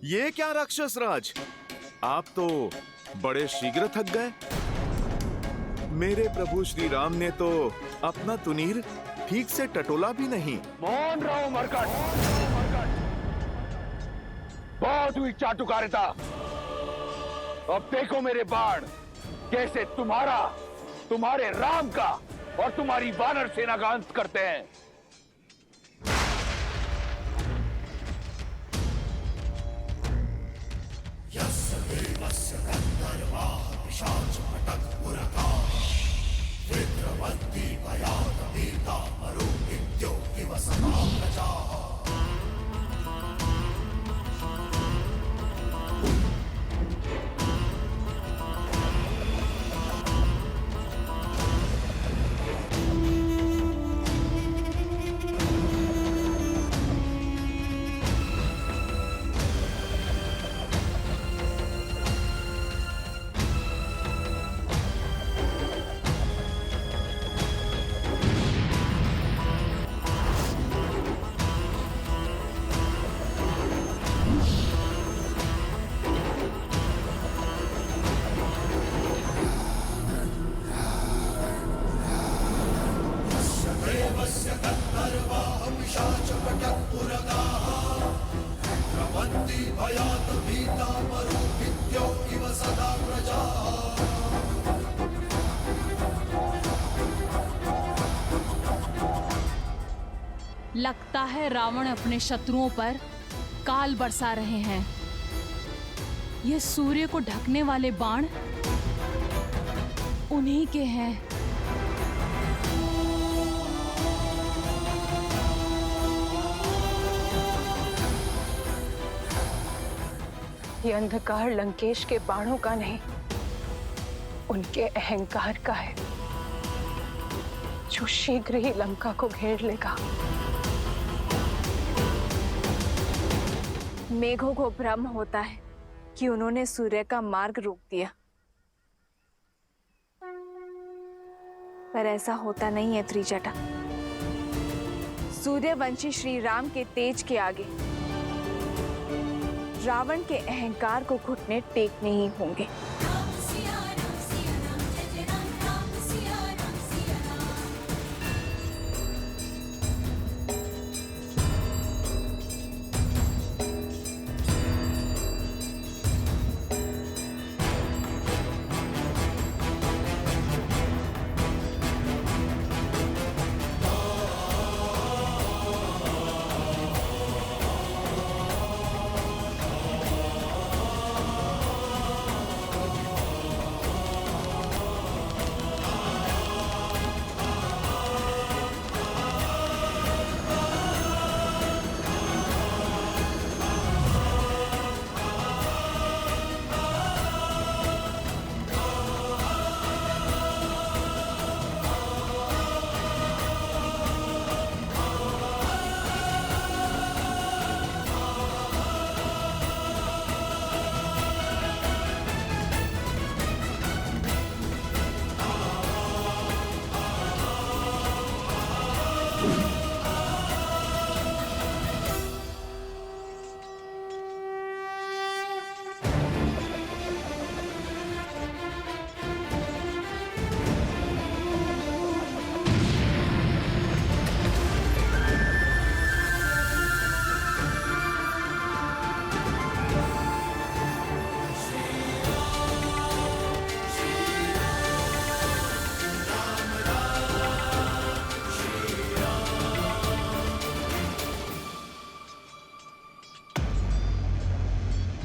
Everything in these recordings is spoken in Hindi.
ये क्या राक्षस राज, आप तो बड़े शीघ्र थक गए। मेरे प्रभु श्री राम ने तो अपना तुनीर ठीक से टटोला भी नहीं। मौन रहो मरकट, बहुत हुई चाटुकारिता। अब देखो मेरे बाण कैसे तुम्हारा, तुम्हारे राम का और तुम्हारी वानर सेना का अंत करते हैं। लगता है रावण अपने शत्रुओं पर काल बरसा रहे हैं। ये सूर्य को ढकने वाले बाण उन्हीं के हैं। ये अंधकार लंकेश के बाणों का नहीं, उनके अहंकार का है, जो शीघ्र ही लंका को घेर लेगा। मेघों को भ्रम होता है कि उन्होंने सूर्य का मार्ग रोक दिया, पर ऐसा होता नहीं है त्रिजटा। सूर्यवंशी श्री राम के तेज के आगे रावण के अहंकार को घुटने टेकने ही होंगे।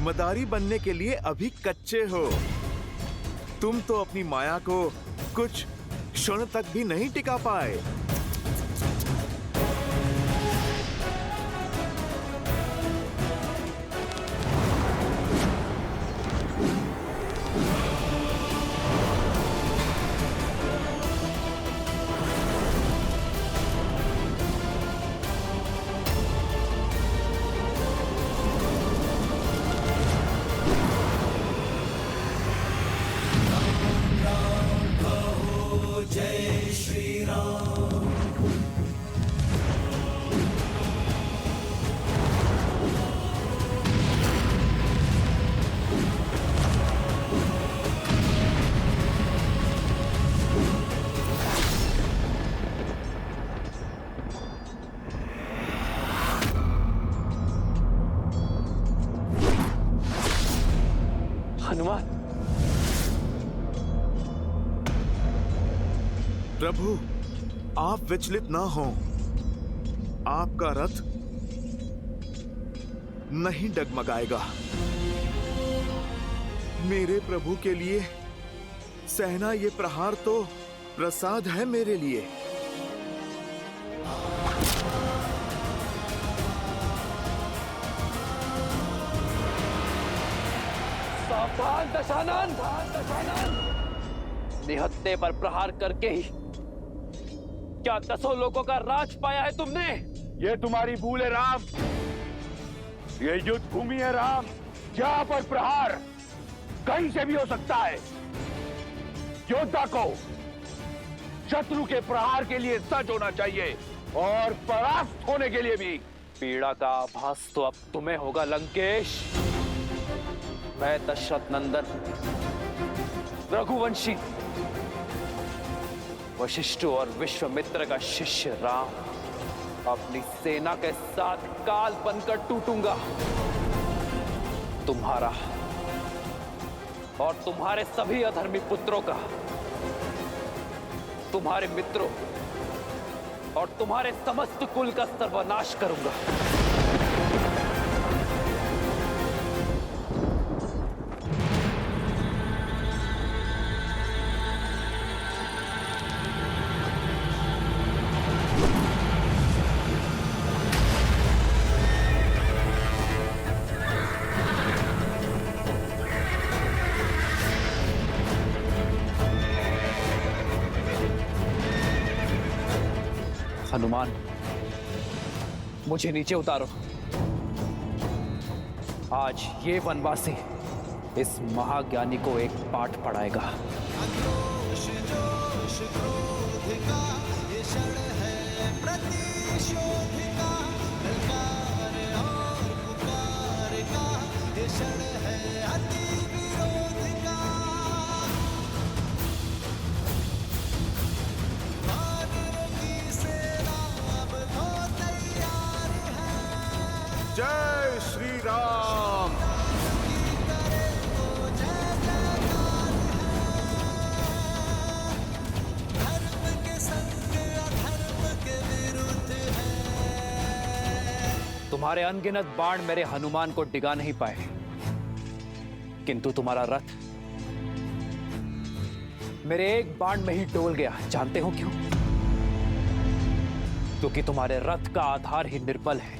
मदारी बनने के लिए अभी कच्चे हो। तुम तो अपनी माया को कुछ क्षण तक भी नहीं टिका पाए। जय श्री राम। हनुमान, प्रभु आप विचलित ना हो। आपका रथ नहीं डगमगाएगा। मेरे प्रभु के लिए सहना ये प्रहार तो प्रसाद है मेरे लिए। सावधान दशानन, निहत्ते पर प्रहार करके ही क्या 10 लोगों का राज पाया है तुमने? ये तुम्हारी भूल है राम। ये युद्ध भूमि है राम, यहाँ पर प्रहार कहीं से भी हो सकता है। योद्धा को शत्रु के प्रहार के लिए सज्ज होना चाहिए और परास्त होने के लिए भी। पीड़ा का आभास तो अब तुम्हें होगा लंकेश। मैं दशरथ नंदन रघुवंशी वशिष्ठ और विश्वामित्र का शिष्य राम अपनी सेना के साथ काल बनकर टूटूंगा। तुम्हारा और तुम्हारे सभी अधर्मी पुत्रों का, तुम्हारे मित्रों और तुम्हारे समस्त कुल का सर्वनाश करूंगा। हनुमान, मुझे नीचे उतारो। आज ये वनवासी इस महाज्ञानी को एक पाठ पढ़ाएगा। जय श्री राम। तुम्हारे अनगिनत बाण मेरे हनुमान को डिगा नहीं पाए, किंतु तुम्हारा रथ मेरे एक बाण में ही डोल गया। जानते हो क्यों? क्योंकि तुम्हारे रथ का आधार ही निर्बल है।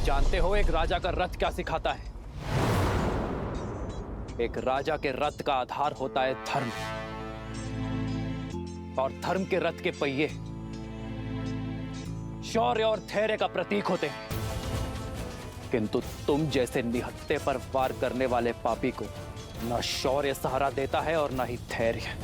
जानते हो एक राजा का रथ क्या सिखाता है? एक राजा के रथ का आधार होता है धर्म, और धर्म के रथ के पहिए शौर्य और धैर्य का प्रतीक होते हैं। किंतु तुम जैसे निहत्ते पर वार करने वाले पापी को न शौर्य सहारा देता है और न ही धैर्य।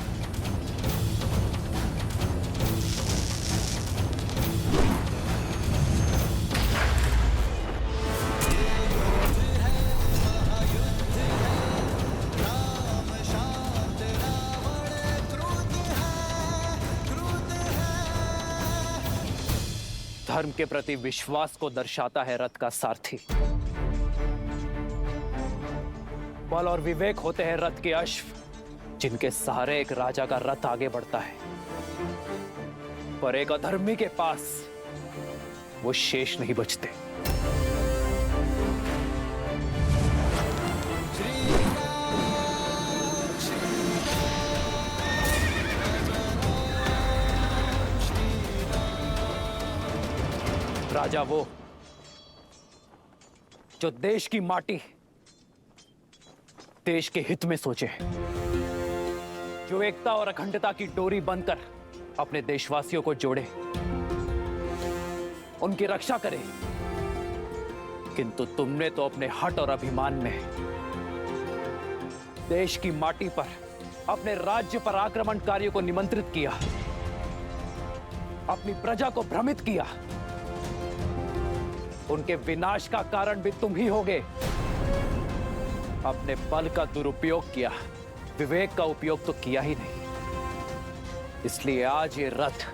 धर्म के प्रति विश्वास को दर्शाता है रथ का सारथी। बल और विवेक होते हैं रथ के अश्व, जिनके सहारे एक राजा का रथ आगे बढ़ता है। पर एक अधर्मी के पास वो शेष नहीं बचते। राजा वो जो देश की माटी देश के हित में सोचे, जो एकता और अखंडता की डोरी बनकर अपने देशवासियों को जोड़े, उनकी रक्षा करे। किंतु तुमने तो अपने हट और अभिमान में देश की माटी पर अपने राज्य पर आक्रमणकारियों को निमंत्रित किया, अपनी प्रजा को भ्रमित किया। उनके विनाश का कारण भी तुम ही होगे। अपने बल का दुरुपयोग किया, विवेक का उपयोग तो किया ही नहीं। इसलिए आज ये रथ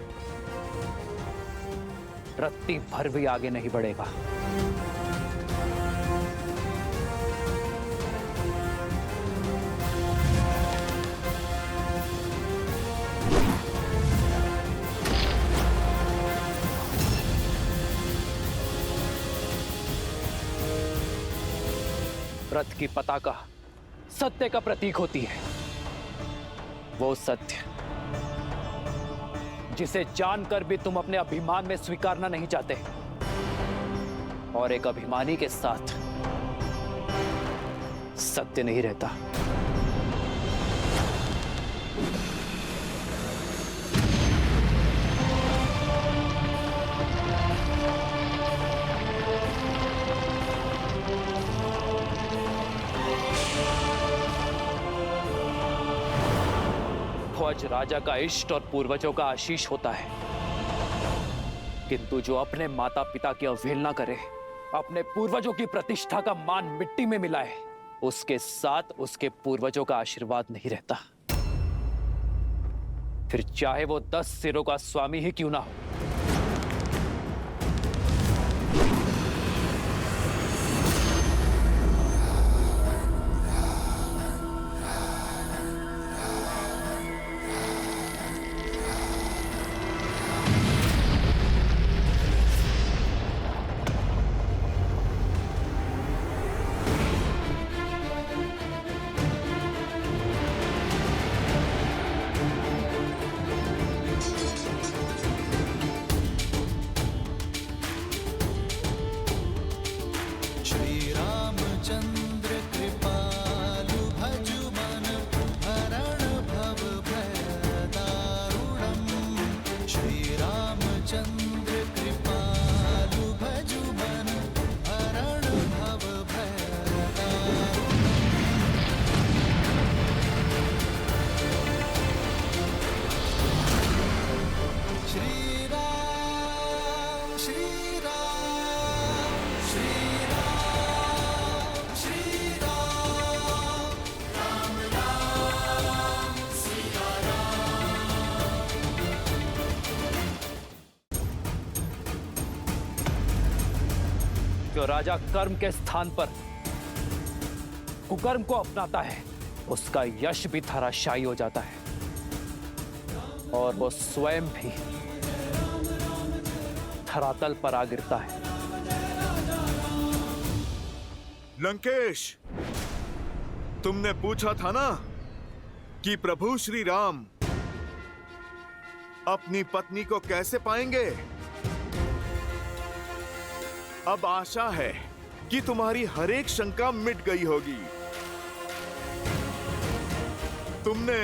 रत्ती भर भी आगे नहीं बढ़ेगा। रथ की पताका सत्य का प्रतीक होती है। वो सत्य जिसे जानकर भी तुम अपने अभिमान में स्वीकारना नहीं चाहते, और एक अभिमानी के साथ सत्य नहीं रहता। ध्वज राजा का इष्ट और पूर्वजों का आशीष होता है, किंतु जो अपने माता पिता की अवहेलना करे, अपने पूर्वजों की प्रतिष्ठा का मान मिट्टी में मिलाए, उसके साथ उसके पूर्वजों का आशीर्वाद नहीं रहता। फिर चाहे वो 10 सिरों का स्वामी ही क्यों ना हो। जो राजा कर्म के स्थान पर कुकर्म को अपनाता है, उसका यश भी धराशायी हो जाता है, और वो स्वयं भी धरातल पर आ गिरता है। लंकेश, तुमने पूछा था ना कि प्रभु श्री राम अपनी पत्नी को कैसे पाएंगे। अब आशा है कि तुम्हारी हर एक शंका मिट गई होगी। तुमने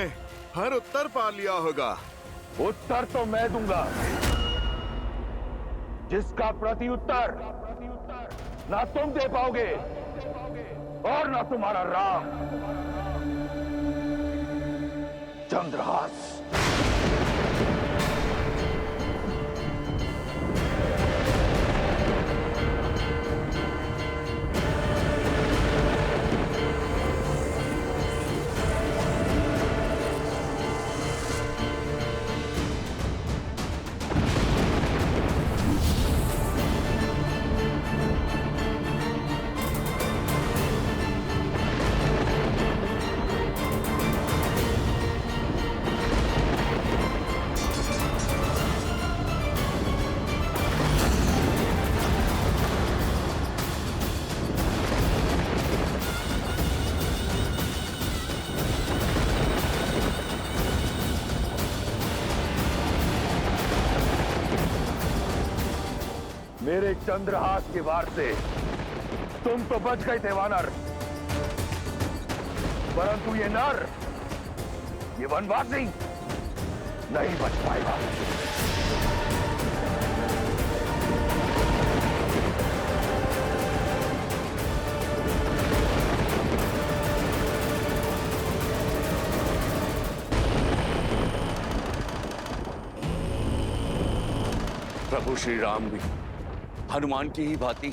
हर उत्तर पा लिया होगा। उत्तर तो मैं दूंगा, जिसका प्रति उत्तर ना तुम दे पाओगे और ना तुम्हारा राम। चंद्रहास। मेरे चंद्रहास के वार से तुम तो बच गए थे वानर, परंतु ये नर, ये वनवासी नहीं बच पाएगा। प्रभु श्री राम भी हनुमान की ही भांति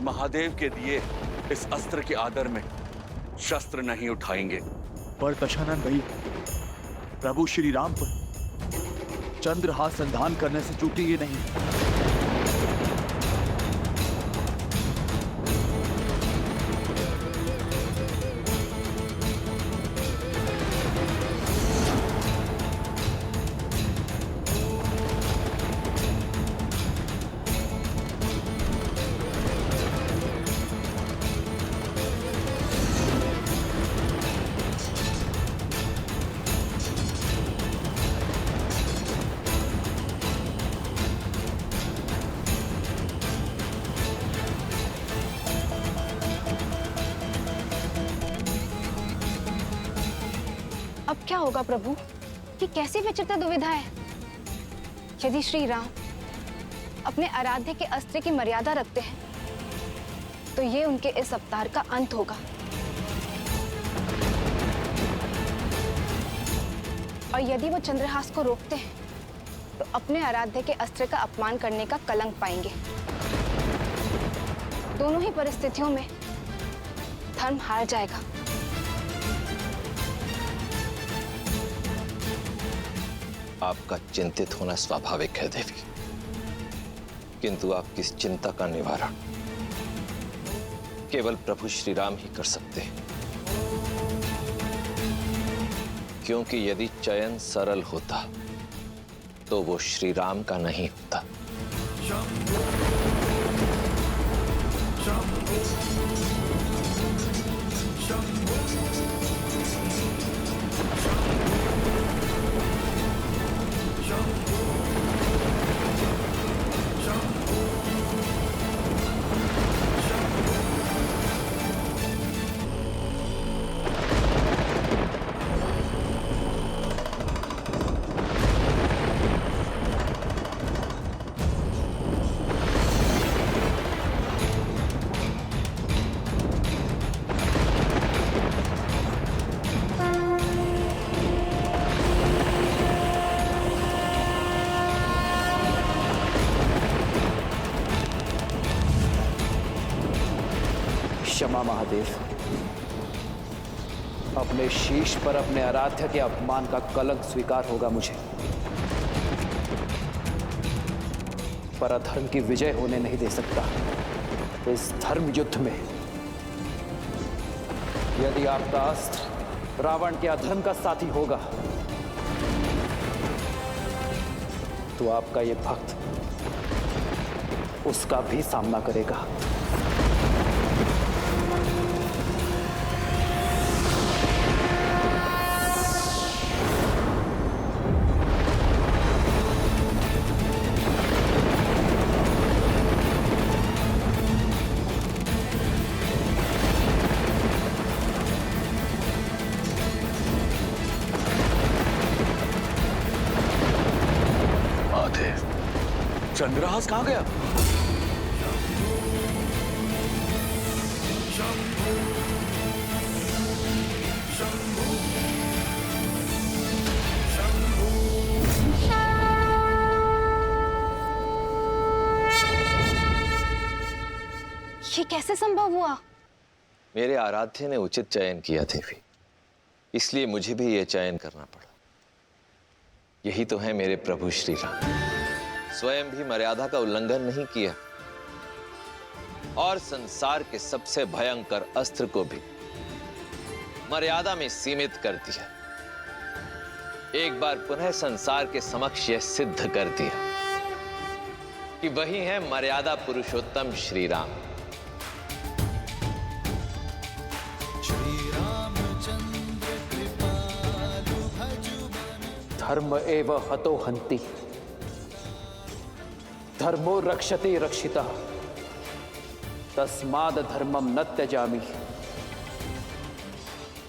महादेव के दिए इस अस्त्र के आदर में शस्त्र नहीं उठाएंगे। पर दशानन भाई, प्रभु श्री राम पर चंद्रहास संधान करने से चूकेंगे नहीं। क्या होगा प्रभु? ये कैसी विचित्र दुविधा है? यदि श्री राम अपने आराध्य के अस्त्र की मर्यादा रखते हैं तो ये उनके इस अवतार का अंत होगा। और यदि वो चंद्रहास को रोकते हैं तो अपने आराध्य के अस्त्र का अपमान करने का कलंक पाएंगे। दोनों ही परिस्थितियों में धर्म हार जाएगा। आपका चिंतित होना स्वाभाविक है देवी, किंतु आपकी इस चिंता का निवारण केवल प्रभु श्री राम ही कर सकते हैं। क्योंकि यदि चयन सरल होता तो वो श्री राम का नहीं होता। क्षमा महादेव, अपने शीश पर अपने आराध्य के अपमान का कलंक स्वीकार होगा मुझे, पर अधर्म की विजय होने नहीं दे सकता। इस धर्म युद्ध में यदि आपका अस्त्र रावण के अधर्म का साथी होगा तो आपका ये भक्त उसका भी सामना करेगा। चंद्रहास कहाँ गया? ये कैसे संभव हुआ? मेरे आराध्य ने उचित चयन किया देवी, इसलिए मुझे भी यह चयन करना पड़ा। यही तो है मेरे प्रभु श्री राम, स्वयं भी मर्यादा का उल्लंघन नहीं किया और संसार के सबसे भयंकर अस्त्र को भी मर्यादा में सीमित कर दिया। एक बार पुनः संसार के समक्ष यह सिद्ध कर दिया कि वही है मर्यादा पुरुषोत्तम श्री राम। धर्म एव हतो हन्ति, धर्मो रक्षति रक्षिता, तस्माद् धर्मम न त्यजामि,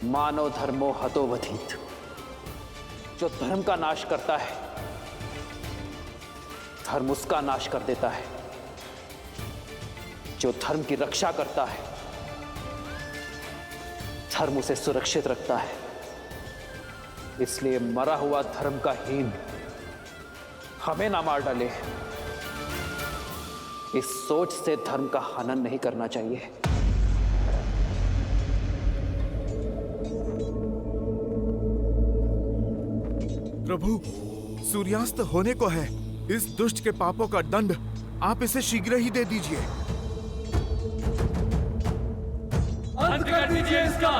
मानो धर्मो हतो वधीत। जो धर्म का नाश करता है धर्म उसका नाश कर देता है, जो धर्म की रक्षा करता है धर्म उसे सुरक्षित रखता है। इसलिए मरा हुआ धर्म का हीन हमें ना मार डाले, इस सोच से धर्म का हनन नहीं करना चाहिए। प्रभु, सूर्यास्त होने को है। इस दुष्ट के पापों का दंड आप इसे शीघ्र ही दे दीजिए। अंत कर दीजिए इसका।